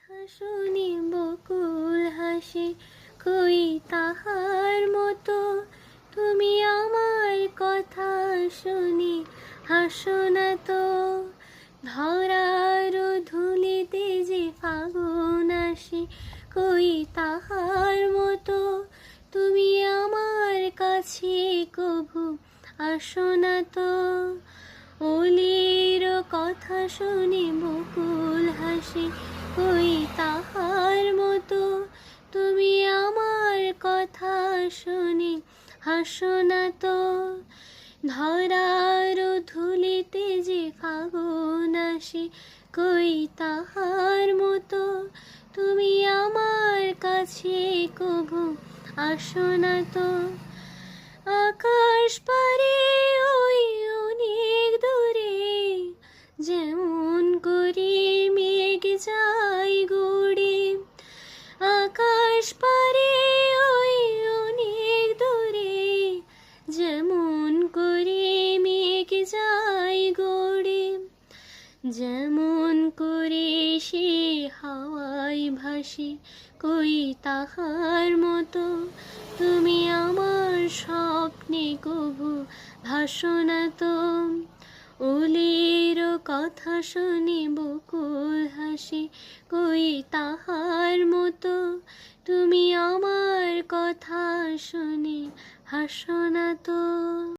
কথা শুনি বকুল হাসি, কই তাহার মতো তুমি আমার কথা শুনি হাসো না তো। ধরার ধুলিতে যে ফাগুন আসে, কই তাহার মতো তুমি আমার কাছে কভু আসো না তো। অলির কথা শুনি বকুল হাসি, কই তাহার মতো তুমি আমার কথা শুনি হাসো না তো। ধরার ধুলিতে যে ফাগুন আসে, কই তাহার মতো তুমি আমার কাছে কভু আসো না তো। আকাশ পারে ওই অনেক দূরে, যেমন করে মেঘ যায় গড়ে। আকাশ পারে ওই অনেক দূরে, যেমন করে মেঘ যায় গড়ে। যেমন করে সে হাওয়ায় ভাসে, কই তাহার মতো তুমি আমার স্বপ্নে কভু ভাসো না তো। ওলির কথা শুনি বকুল হাসি, কই তাহার মতো তুমি আমার কথা শুনি হাসো না তো।